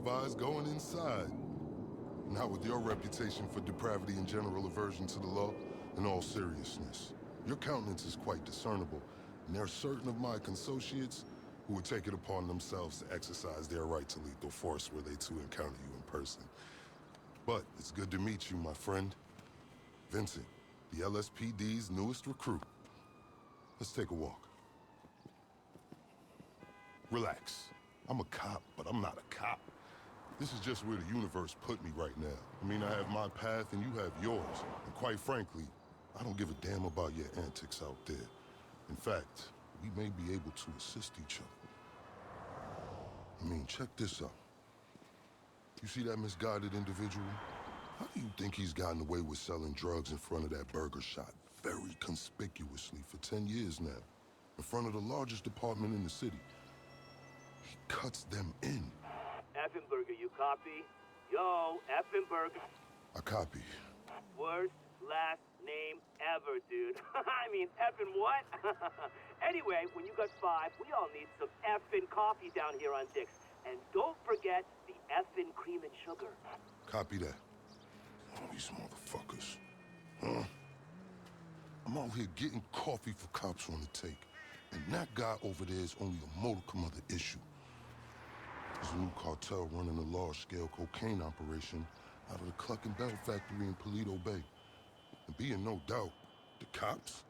advise going inside. Not with your reputation for depravity and general aversion to the law. In all seriousness, your countenance is quite discernible, and there are certain of my consociates who would take it upon themselves to exercise their right to lethal force were they to encounter you in person. But it's good to meet you, my friend. Vincent, the LSPD's newest recruit. Let's take a walk. Relax. I'm a cop, but I'm not a cop. This is just where the universe put me right now. I mean, I have my path and you have yours. And quite frankly, I don't give a damn about your antics out there. In fact, we may be able to assist each other. I mean, check this out. You see that misguided individual? How do you think he's gotten away with selling drugs in front of that burger shop very conspicuously for 10 years now? In front of the largest department in the city. He cuts them in. Effenberger, you copy? Yo, Effenberger. I copy. Worst last name ever, dude. I mean, effing what? Anyway, when you got 5, we all need some effing coffee down here on Dix. And don't forget the effing cream and sugar. Copy that. Oh, these motherfuckers. Huh? I'm out here getting coffee for cops on the take. And that guy over there is only a modicum of the issue. There's a new cartel running a large-scale cocaine operation out of the Cluck and Bell factory in Paleto Bay. And be in no doubt, the cops,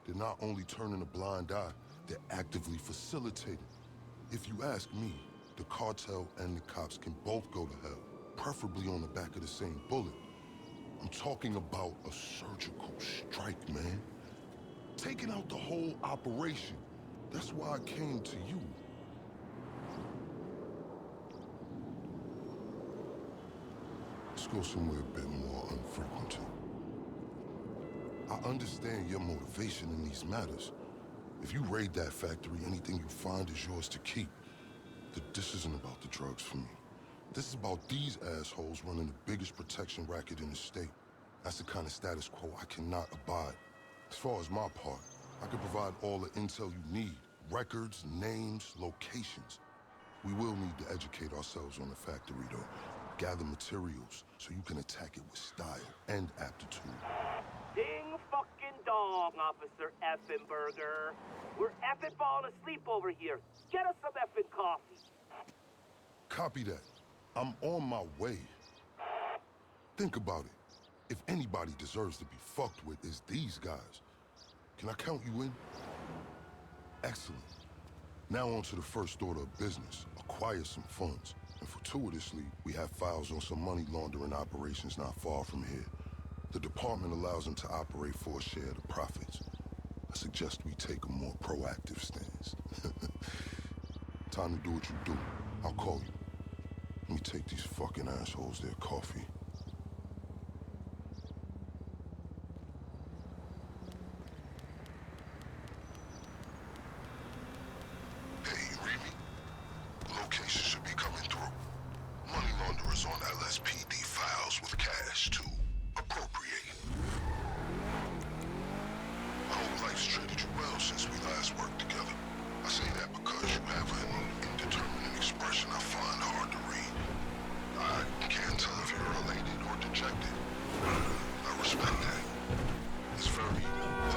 they're not only turning a blind eye, they're actively facilitating. If you ask me, the cartel and the cops can both go to hell, preferably on the back of the same bullet. I'm talking about a surgical strike, man. Taking out the whole operation. That's why I came to you. Let's go somewhere a bit more unfrequented. I understand your motivation in these matters. If you raid that factory, anything you find is yours to keep. This isn't about the drugs for me. This is about these assholes running the biggest protection racket in the state. That's the kind of status quo I cannot abide. As far as my part, I can provide all the intel you need. Records, names, locations. We will need to educate ourselves on the factory, though. Gather materials so you can attack it with style and aptitude. Ding fucking dong, Officer Effenberger. We're effing falling asleep over here. Get us some effing coffee. Copy that. I'm on my way. Think about it. If anybody deserves to be fucked with, it's these guys. Can I count you in? Excellent. Now on to the first order of business. Acquire some funds. And fortuitously, we have files on some money laundering operations not far from here. The department allows them to operate for a share of the profits. I suggest we take a more proactive stance. Time to do what you do. I'll call you. Let me take these fucking assholes their coffee. Hey, you read me? Location should be coming through. Money launderers on LSPD files with cash, too. Appropriate. I hope life's treated you well since we last worked together. I say that because you have an indeterminate expression I find hard to read. I can't tell if you're elated or dejected. I respect that. It's very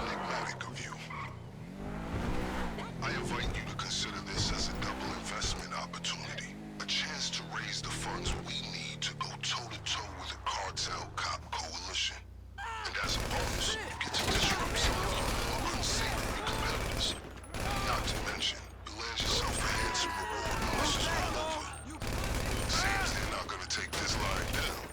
enigmatic of you. I invite you to consider this as a double investment opportunity. A chance to raise the funds we need to go toe-to-toe with the cartel cop coalition. And as a bonus, you get to disrupt some of your more unsavory competitors. Not to mention, you land yourself a handsome reward when this is all over. Seems they're not gonna take this lying down.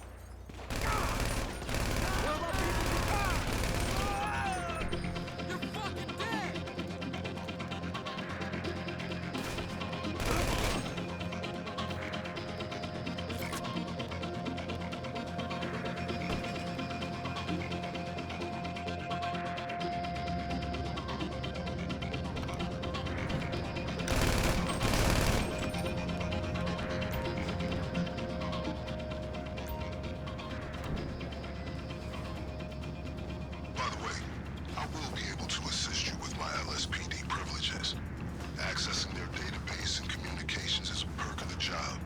You're fucking dead! By the way, I will be able to assist you with my LSPD privileges. Accessing their database and communications is a perk of the job.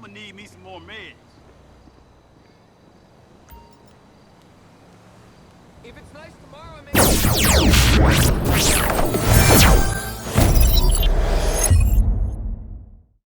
I'ma need me some more meds. If it's nice tomorrow, I may...